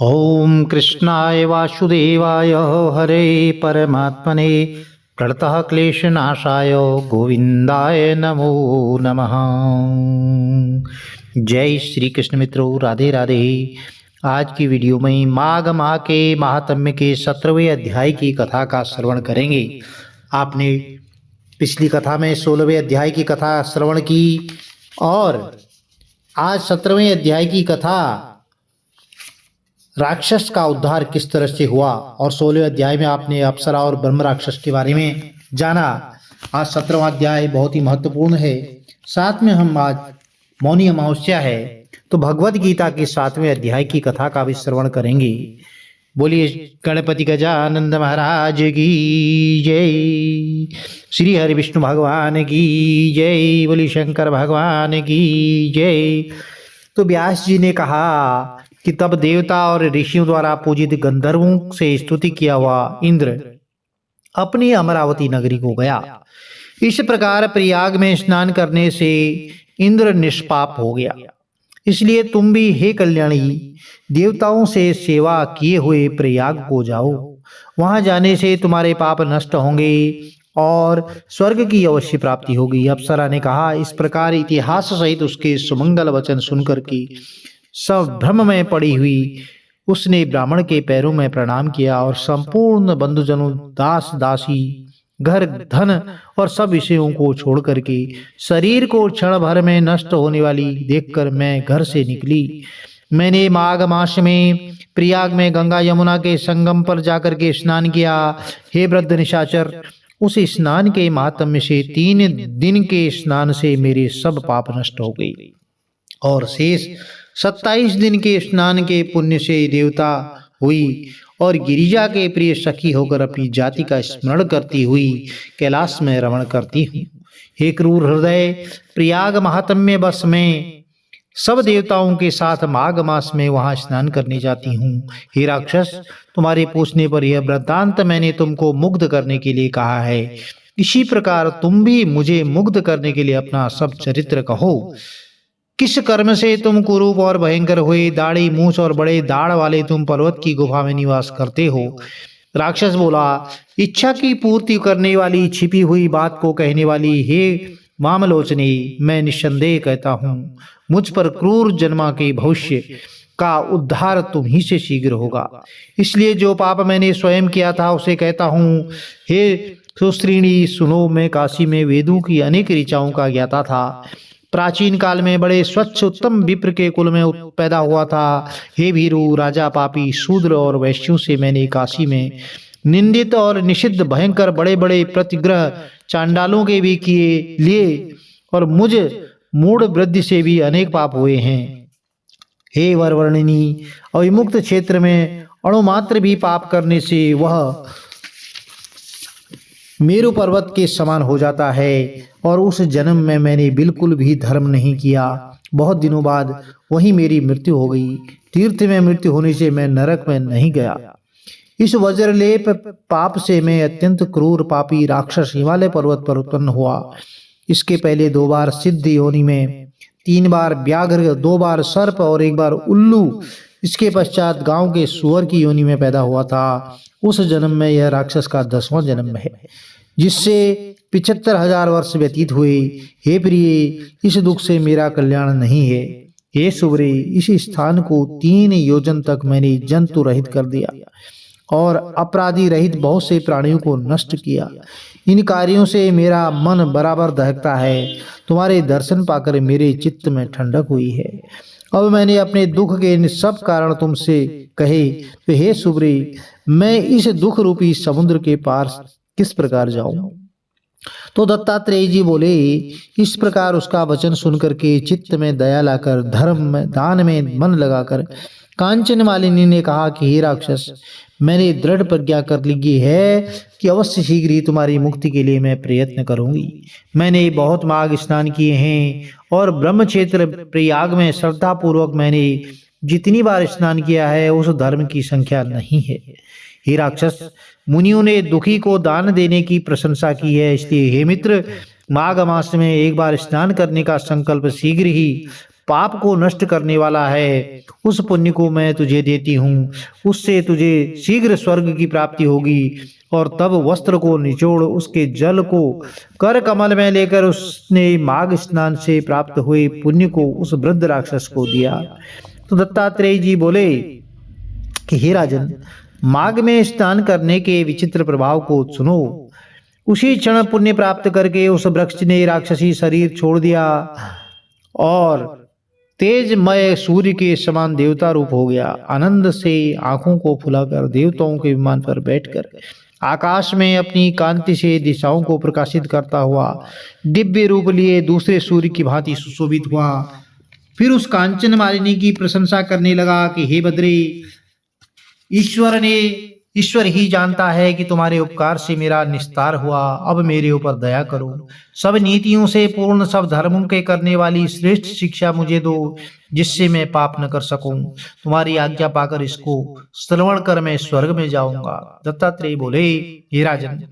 ओम कृष्णाय वासुदेवाय हरे परमात्मने प्रणतः क्लेशनाशाय गोविंदाय नमो नमः। जय श्री कृष्ण मित्रों, राधे राधे। आज की वीडियो में माघ माह के महात्म्य के 17वें अध्याय की कथा का श्रवण करेंगे। आपने पिछली कथा में 16वें अध्याय की कथा श्रवण की और आज 17वें अध्याय की कथा राक्षस का उद्धार किस तरह से हुआ और 16वें अध्याय में आपने अप्सरा और ब्रह्म राक्षस के बारे में जाना। आज 17वां अध्याय बहुत ही महत्वपूर्ण है। साथ में हम आज मौनी अमावस्या है तो भगवत गीता के 7वें अध्याय की कथा का भी श्रवण करेंगे। बोलिए गणपति गजानंद महाराज की जय, श्री हरि विष्णु भगवान की जय, बोली शंकर भगवान की जय। तो व्यास जी ने कहा कि तब देवता और ऋषियों द्वारा पूजित गंधर्वों से स्तुति किया हुआ इंद्र अपनी अमरावती नगरी को गया। इस प्रकार प्रयाग में स्नान करने से इंद्र निष्पाप हो गया। इसलिए तुम भी हे कल्याणी देवताओं से सेवा किए हुए प्रयाग को जाओ। वहां जाने से तुम्हारे पाप नष्ट होंगे और स्वर्ग की अवश्य प्राप्ति होगी। अप्सरा ने कहा। इस प्रकार इतिहास सहित उसके सुमंगल वचन सुनकर के सब भ्रम में पड़ी हुई उसने ब्राह्मण के पैरों में प्रणाम किया और संपूर्ण बंधुजनों, दास दासी, घर, धन और सब विषयों को छोड़ करके शरीर को क्षण भर में नष्ट होने वाली देखकर मैं घर से निकली। मैंने माघ मास में प्रयाग में गंगा यमुना के संगम पर जाकर के स्नान किया। हे वृद्ध निशाचर, उस स्नान के महात्म्य से 3 दिन के स्नान से मेरे सब पाप नष्ट हो गए और शेष 27 दिन के स्नान के पुण्य से देवता हुई और गिरिजा के प्रिय सखी होकर अपनी जाति का स्मरण करती हुई कैलाश में रमण करती हूँ। हे क्रूर हृदय, प्रयाग महात्म्य बस में सब देवताओं के साथ माघ मास में वहां स्नान करने जाती हूँ। हे राक्षस, तुम्हारे पूछने पर यह वृत्तांत मैंने तुमको मुग्ध करने के लिए कहा है। इसी प्रकार तुम भी मुझे मुग्ध करने के लिए अपना सब चरित्र कहो। किस कर्म से तुम कुरूप और भयंकर हुए? दाढ़ी, मूछ और बड़े दाढ़ वाले तुम पर्वत की गुफा में निवास करते हो। राक्षस बोला। इच्छा की पूर्ति करने वाली, छिपी हुई बात को कहने वाली हे वामलोचनी, मैं निस्संदेह कहता हूँ मुझ पर क्रूर जन्मा के भविष्य का उद्धार तुम ही से शीघ्र होगा। इसलिए जो पाप मैंने स्वयं किया था उसे कहता हूँ। हे सुश्रीणी सुनो, मैं काशी में वेदों की अनेक ऋचाओं का ज्ञाता था। प्राचीन काल में बड़े स्वच्छ उत्तम विप्र के कुल में पैदा हुआ था। हे भीरु, राजा, पापी, शूद्र और वैश्यों से मैंने काशी में निंदित और निषिद्ध भयंकर बड़े बड़े प्रतिग्रह चांडालों के भी किए लिए और मुझ मूढ़ वृद्धि से भी अनेक पाप हुए हैं। हे वरवर्णिनी, अविमुक्त क्षेत्र में अणुमात्र भी पाप करने से वह मेरु पर्वत के समान हो जाता है और उस जन्म में मैंने बिल्कुल भी धर्म नहीं किया। बहुत दिनों बाद वहीं मेरी मृत्यु हो गई। तीर्थ में मृत्यु होने से मैं नरक में नहीं गया। इस वज्रलेप पाप से मैं अत्यंत क्रूर पापी राक्षस हिमालय पर्वत पर उत्पन्न हुआ। इसके पहले 2 बार सिद्ध योनि में, 3 बार व्याघ्र, 2 बार सर्प और 1 बार उल्लू, इसके पश्चात गांव के सुअर की योनि में पैदा हुआ था। उस जन्म में यह राक्षस का 10वां जन्म है, जिससे 75,000 वर्ष व्यतीत हुए। हे प्रिय, इस दुख से मेरा कल्याण नहीं है। हे सुवरे, इस स्थान को 3 योजन तक मैंने जंतु रहित कर दिया और अपराधी रहित बहुत से प्राणियों को नष्ट किया। इन कार्यों से मेरा मन बराबर दहकता है। तुम्हारे दर्शन पाकर मेरे चित्त में ठंडक हुई है। अब मैंने अपने दुख के सब कारण तुमसे कहे, तो हे सुवरे, मैं इस दुख रूपी समुद्र के पार किस प्रकार जाऊं? तो दत्तात्रेय जी बोले। इस प्रकार उसका वचन सुनकर के चित्त में दया लाकर, धर्म में, दान में मन लगाकर कांचन मालिनी ने कहा कि हे राक्षस, मैंने दृढ़ प्रज्ञा कर ली है कि अवश्य शीघ्र ही तुम्हारी मुक्ति के लिए मैं प्रयत्न करूंगी। मैंने बहुत माघ स्नान किए हैं और ब्रह्म क्षेत्र प्रयाग में श्रद्धा पूर्वक मैंने जितनी बार स्नान किया है उस धर्म की संख्या नहीं है। हे राक्षस, मुनियों ने दुखी को दान देने की प्रशंसा की है। इसलिए हे मित्र, माघ मास में 1 बार स्नान करने का संकल्प शीघ्र ही पाप को नष्ट करने वाला है, उस पुण्य को मैं तुझे देती हूँ, उससे तुझे शीघ्र स्वर्ग की प्राप्ति होगी। और तब वस्त्र को निचोड़ उसके जल को कर कमल में लेकर उसने माघ स्नान से प्राप्त हुए पुण्य को उस वृद्ध राक्षस को दिया। तो दत्तात्रेय जी बोले कि हे राजन, माघ में स्नान करने के विचित्र प्रभाव को सुनो। उसी क्षण पुण्य प्राप्त करके उस वृक्ष ने राक्षसी शरीर छोड़ दिया और तेजमय सूर्य के समान देवता रूप हो गया। आनंद से आंखों को फुलाकर देवताओं के विमान पर बैठकर आकाश में अपनी कांति से दिशाओं को प्रकाशित करता हुआ दिव्य रूप लिए दूसरे सूर्य की भांति सुशोभित हुआ। फिर उस कांचन मालिनी की प्रशंसा करने लगा कि हे बद्री, ईश्वर ही जानता है कि तुम्हारे उपकार से मेरा निस्तार हुआ। अब मेरे ऊपर दया करो, सब नीतियों से पूर्ण, सब धर्मों के करने वाली श्रेष्ठ शिक्षा मुझे दो, जिससे मैं पाप न कर सकूं। तुम्हारी आज्ञा पाकर इसको श्रवण कर मैं स्वर्ग में जाऊंगा। दत्तात्रेय बोले, हे राजन,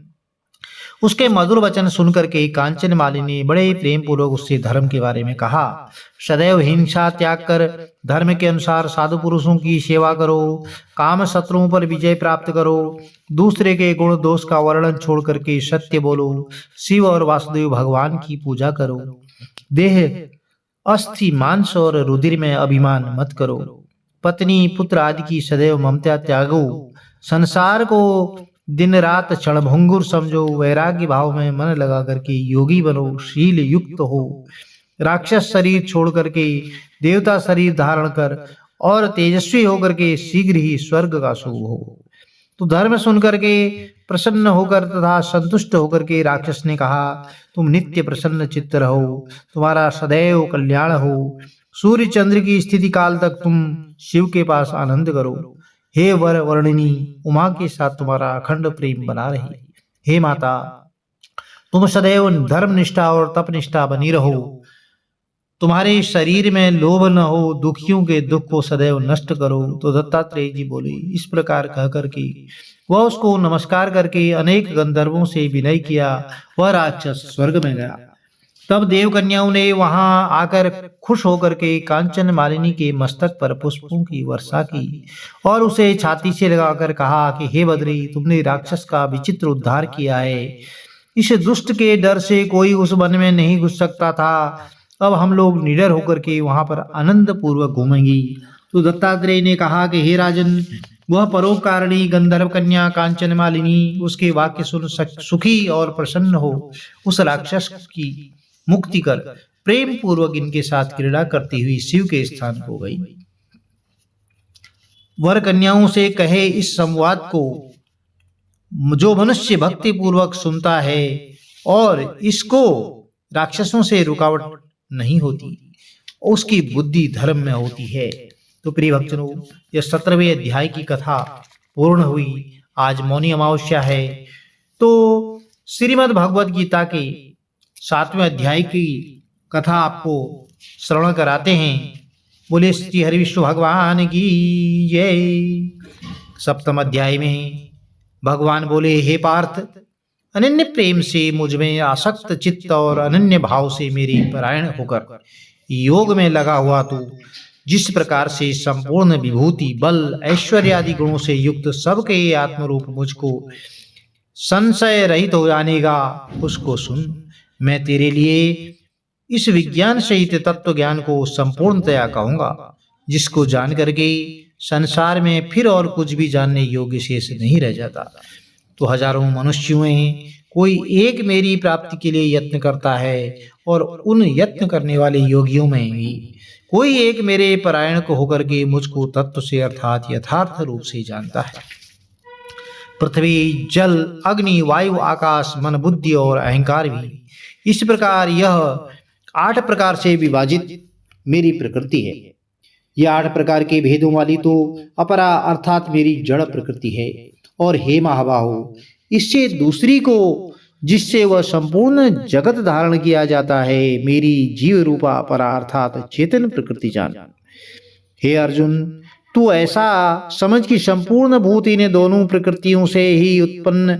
उसके मधुर वचन सुनकर के कांचन मालिनी बड़े प्रेम पूर्वक उससे धर्म के बारे में कहा। सदैव हिंसा त्याग कर धर्म के अनुसार साधु पुरुषों की सेवा करो, काम शत्रुओं पर विजय प्राप्त करो, दूसरे के गुण दोष का वर्णन छोड़ करके सत्य बोलो, शिव और वासुदेव भगवान की पूजा करो, देह अस्थि मांस और रुधिर में अभिमान मत करो, पत्नी पुत्र आदि की सदैव ममता त्यागो, संसार को दिन रात क्षणभंगुर समझो, वैराग्य भाव में मन लगा करके योगी बनो, शील युक्त हो, राक्षस शरीर छोड़ करके देवता शरीर धारण कर और तेजस्वी होकर के शीघ्र ही स्वर्ग का सुख हो। तो धर्म सुन करके प्रसन्न होकर तथा संतुष्ट होकर के राक्षस ने कहा, तुम नित्य प्रसन्न चित्त रहो, तुम्हारा सदैव कल्याण हो, सूर्य चंद्र की स्थिति काल तक तुम शिव के पास आनंद करो। हे वर वर्णिनी, उमा के साथ तुम्हारा अखंड प्रेम बना रहे। हे माता, तुम सदैव धर्म निष्ठा और तप निष्ठा बनी रहो, तुम्हारे शरीर में लोभ न हो, दुखियों के दुख को सदैव नष्ट करो। तो दत्तात्रेय जी बोले, इस प्रकार कह करके वह उसको नमस्कार करके अनेक गंधर्वों से विनय किया। वह राक्षस स्वर्ग में गया। तब देवकन्याओं ने वहां आकर खुश होकर के कांचन मालिनी के मस्तक पर पुष्पों की वर्षा की और उसे छाती से लगाकर कहा कि हे बद्री, तुमने राक्षस का विचित्र उद्धार किया है। इस दुष्ट के डर से कोई उस वन में नहीं घुस सकता था। अब हम लोग निडर होकर के वहां पर आनंद पूर्वक घूमेंगी। तो दत्तात्रेय ने कहा कि हे राजन, वह परोपकारिणी गंधर्व कन्या कांचन मालिनी उसके वाक्य सुन सुखी और प्रसन्न हो उस राक्षस की मुक्ति कर प्रेम पूर्वक इनके साथ क्रीड़ा करती हुई शिव के स्थान को गई। वर कन्याओं से कहे इस संवाद को जो मनुष्य भक्ति पूर्वक सुनता है और इसको राक्षसों से रुकावट नहीं होती, उसकी बुद्धि धर्म में होती है। तो प्रिय भक्तों, यह 17वें अध्याय की कथा पूर्ण हुई। आज मौनी अमावस्या है, तो श्रीमद् भगवद गीता के 7वें अध्याय की कथा आपको श्रवण कराते हैं। बोले श्री हरि विष्णु भगवान की जय। 7वें अध्याय में भगवान बोले, हे पार्थ, अनन्य प्रेम से मुझ में आसक्त चित्त और अनन्य भाव से मेरी परायण होकर योग में लगा हुआ तू जिस प्रकार से संपूर्ण विभूति बल ऐश्वर्य आदि गुणों से युक्त सबके आत्मरूप मुझको संशय रहित हो जानेगा, उसको सुन। मैं तेरे लिए इस विज्ञान सहित तत्व ज्ञान को संपूर्णतया कहूंगा, जिसको जान करके संसार में फिर और कुछ भी जानने योग्य शेष नहीं रह जाता। तो हजारों मनुष्यों में कोई एक मेरी प्राप्ति के लिए यत्न करता है और उन यत्न करने वाले योगियों में भी कोई एक मेरे परायण को होकर के मुझको तत्व से अर्थात यथार्थ रूप से जानता है। पृथ्वी, जल, अग्नि, वायु, आकाश, मन, बुद्धि और अहंकार भी इस प्रकार यह 8 प्रकार से विभाजित मेरी प्रकृति है। यह 8 प्रकार के भेदों वाली तो अपरा अर्थात मेरी जड़ प्रकृति है। और हे महाबाहो, इससे दूसरी को जिससे वह संपूर्ण जगत धारण किया जाता है, मेरी जीव रूपा अपरा अर्थात चेतन प्रकृति जान। हे अर्जुन, तू ऐसा समझ कि संपूर्ण भूत इन दोनों प्रकृतियों से ही उत्पन्न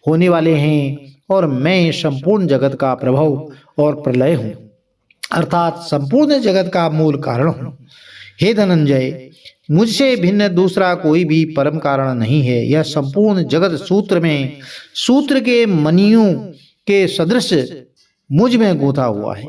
होने वाले हैं और मैं संपूर्ण जगत का प्रभव और प्रलय हूँ। अर्थात संपूर्ण जगत का मूल कारण हूँ। हे धनंजय, मुझसे भिन्न दूसरा कोई भी परम कारण नहीं है। यह संपूर्ण जगत सूत्र में सूत्र के मणियों के सदृश मुझ में गूंथा हुआ है।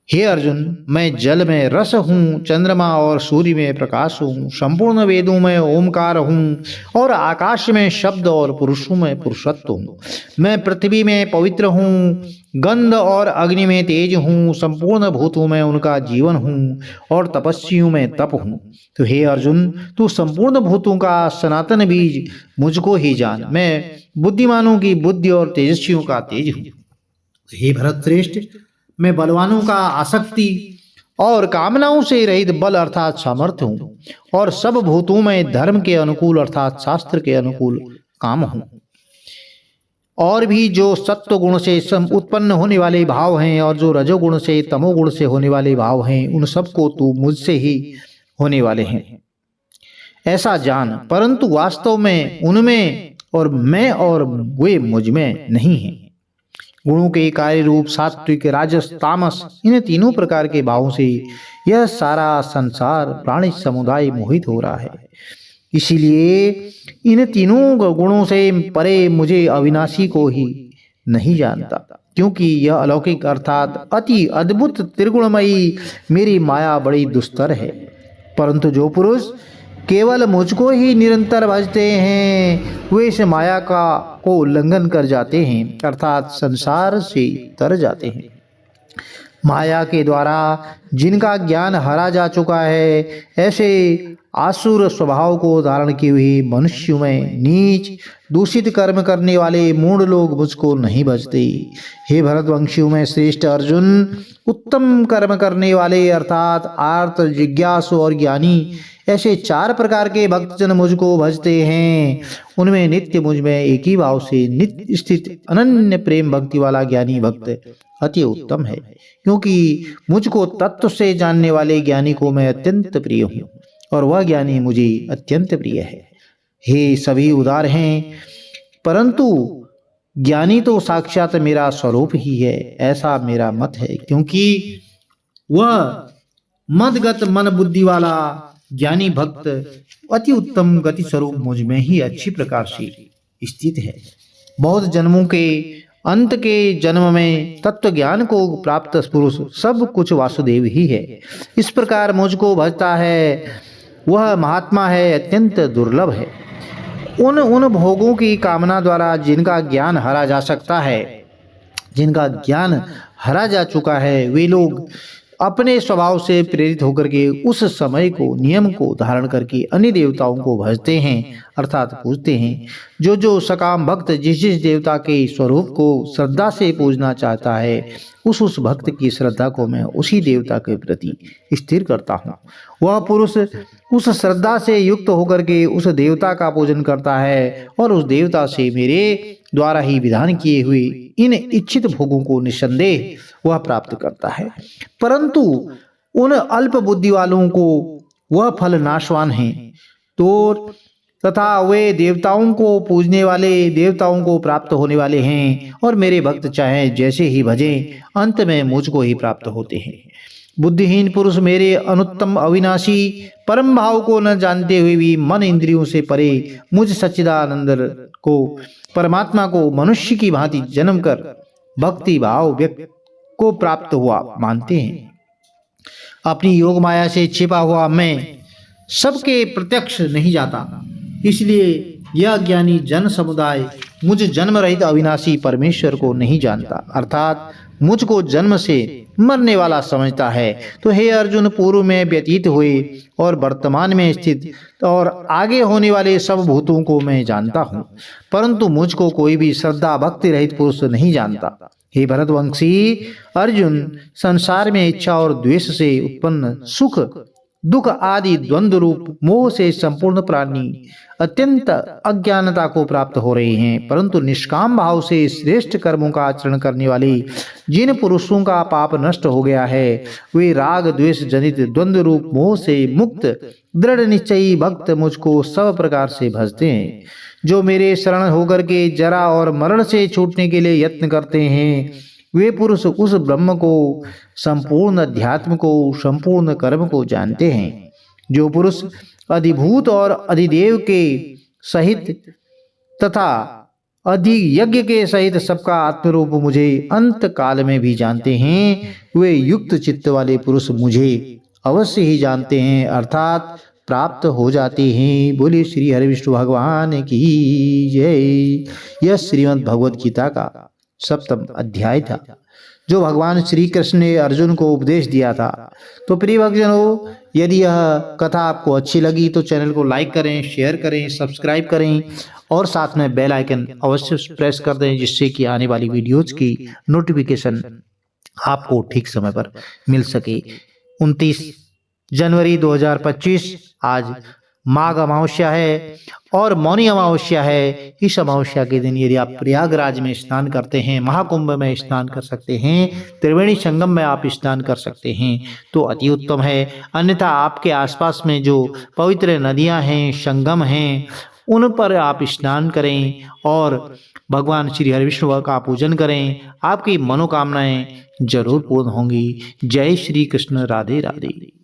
हे अर्जुन, मैं जल में रस हूँ, चंद्रमा और सूर्य में प्रकाश हूँ, संपूर्ण वेदों में ओमकार हूँ और आकाश में शब्द और पुरुषों में पुरुषत्व हूँ। मैं पृथ्वी में पवित्र हूँ, गंध और अग्नि में तेज हूँ, संपूर्ण भूतों में उनका जीवन हूँ और तपस्वियों में तप हूँ। तो हे अर्जुन, तू संपूर्ण भूतों का सनातन बीज मुझको ही जान। मैं बुद्धिमानों की बुद्धि और तेजस्वियों का तेज हूँ। हे भरत श्रेष्ठ, मैं बलवानों का आसक्ति और कामनाओं से रहित बल अर्थात सामर्थ्य हूँ और सब भूतों में धर्म के अनुकूल अर्थात शास्त्र के अनुकूल काम हूँ। और भी जो सत्व गुण से उत्पन्न होने वाले भाव हैं और जो रजोगुण से तमोगुण से होने वाले भाव हैं, उन सबको तू मुझसे ही होने वाले हैं ऐसा जान। परंतु वास्तव में उनमें और मैं और वे मुझ में नहीं हैं। गुणों के कार्य रूप सात्विक, राजस, तामस, इन तीनों प्रकार के भावों से यह सारा संसार प्राणी समुदाय मोहित हो रहा है। इसीलिए इन तीनों गुणों से परे मुझे अविनाशी को ही नहीं जानता, क्योंकि यह अलौकिक अर्थात अति अद्भुत त्रिगुणमयी मेरी माया बड़ी दुस्तर है। परंतु जो पुरुष केवल मुझको ही निरंतर भजते हैं, वे इस माया को उल्लंघन कर जाते हैं अर्थात संसार से तर जाते हैं। माया के द्वारा जिनका ज्ञान हरा जा चुका है, ऐसे आसुर स्वभाव को धारण किए हुए मनुष्यों में नीच दूषित कर्म करने वाले मूढ़ लोग मुझको नहीं भजते। हे भरतवंशियों में श्रेष्ठ अर्जुन, उत्तम कर्म करने वाले अर्थात आर्त, जिज्ञासु और ज्ञानी, ऐसे 4 प्रकार के भक्तजन मुझको भजते हैं। उनमें नित्य मुझ में एक ही भाव से नित्य स्थित अनन्य प्रेम भक्ति वाला ज्ञानी भक्त अति उत्तम है, क्योंकि मुझको तत्व से जानने वाले ज्ञानी को मैं अत्यंत प्रिय हूँ और वह ज्ञानी मुझे अत्यंत प्रिय है। हे सभी उदार हैं, परंतु ज्ञानी तो साक्षात मेरा स्वरूप ही है, ऐसा मेरा मत है, क्योंकि वह मदगत मन बुद्धि वाला ज्ञानी भक्त अति उत्तम गति स्वरूप मुझ में ही अच्छी प्रकार से स्थित है। बहुत जन्मों के अंत के जन्म में तत्व ज्ञान को प्राप्त पुरुष सब कुछ वासुदेव ही है। इस प्रकार मुझको भजता है, वह महात्मा है, अत्यंत दुर्लभ है। उन भोगों की कामना द्वारा जिनका ज्ञान हरा जा सकता है, जिनका ज्ञान हरा जा चुका है, वे लोग अपने स्वभाव से प्रेरित होकर के उस समय को नियम को धारण करके अन्य देवताओं को भजते हैं अर्थात पूजते हैं। जो सकाम भक्त जिस जिस देवता के स्वरूप को श्रद्धा से पूजना चाहता है, उस भक्त की श्रद्धा को मैं उसी देवता के प्रति स्थिर करता हूँ। वह पुरुष उस श्रद्धा से युक्त होकर के उस देवता का पूजन करता है और उस देवता से मेरे द्वारा ही विधान किए हुए इन इच्छित भोगों को निस्संदेह वह प्राप्त करता है। परंतु उन अल्प बुद्धि वालों को वह फल नाशवान है, तो तथा वे देवताओं को पूजने वाले देवताओं को प्राप्त होने वाले हैं और मेरे भक्त चाहे जैसे ही भजें, अंत में मुझको ही प्राप्त होते हैं। बुद्धिहीन पुरुष मेरे अनुत्तम अविनाशी परम भाव को न जानते हुए भी मन इंद्रियों से परे मुझ सच्चिदानंद को, परमात्मा को मनुष्य की भांति जन्म कर भक्ति भाव व्यक्त को प्राप्त हुआ मानते हैं। अपनी योग माया से छिपा हुआ मैं सबके प्रत्यक्ष नहीं जाता, इसलिए यह ज्ञानी जन समुदाय मुझ जन्म रहित अविनाशी परमेश्वर को नहीं जानता अर्थात मुझको जन्म से मरने वाला समझता है। तो हे अर्जुन, पूर्व में व्यतीत हुए और वर्तमान में स्थित और आगे होने वाले सब भूतों को मैं जानता हूँ, परंतु मुझको कोई भी श्रद्धा भक्ति रहित पुरुष नहीं जानता। हे भरतवंशी अर्जुन, संसार में इच्छा और द्वेष से उत्पन्न सुख दुख आदि द्वंद्व रूप मोह से संपूर्ण प्राणी अत्यंत अज्ञानता को प्राप्त हो रहे हैं, परंतु निष्काम भाव से श्रेष्ठ कर्मों का आचरण करने वाले जिन पुरुषों का पाप नष्ट हो गया है, वे राग द्वेष जनित द्वंद्व रूप मोह से मुक्त दृढ़ निश्चयी भक्त मुझको सब प्रकार से भजते हैं। जो मेरे शरण होकर के जरा और मरण से छूटने के लिए यत्न करते हैं, वे पुरुष उस ब्रह्म को, संपूर्ण अध्यात्म को, संपूर्ण कर्म को जानते हैं। जो पुरुष अधिभूत और अधिदेव के सहित तथा अधियज्ञ के सहित सबका आत्मरूप मुझे अंत काल में भी जानते हैं, वे युक्त चित्त वाले पुरुष मुझे अवश्य ही जानते हैं, अर्थात प्राप्त हो जाते हैं। बोले श्री हरि विष्णु भगवान की जय। यह श्रीमद् भगवद गीता का 7वां अध्याय था, जो भगवान श्री कृष्ण ने अर्जुन को उपदेश दिया था। तो प्रिय भक्तजनों, यदि यह कथा आपको अच्छी लगी तो चैनल को लाइक करें, शेयर करें, सब्सक्राइब करें और साथ में बेल आइकन अवश्य प्रेस कर दें, जिससे कि आने वाली वीडियोज की नोटिफिकेशन आपको ठीक समय पर मिल सके। 29 जनवरी 2025 आज माघ अमावस्या है और मौनी अमावस्या है। इस अमावस्या के दिन यदि आप प्रयागराज में स्नान करते हैं, महाकुंभ में स्नान कर सकते हैं, त्रिवेणी संगम में आप स्नान कर सकते हैं तो अति उत्तम है। अन्यथा आपके आसपास में जो पवित्र नदियां हैं, संगम हैं, उन पर आप स्नान करें और भगवान श्री हरि विष्णु का पूजन करें। आपकी मनोकामनाएं जरूर पूर्ण होंगी। जय श्री कृष्ण। राधे राधे।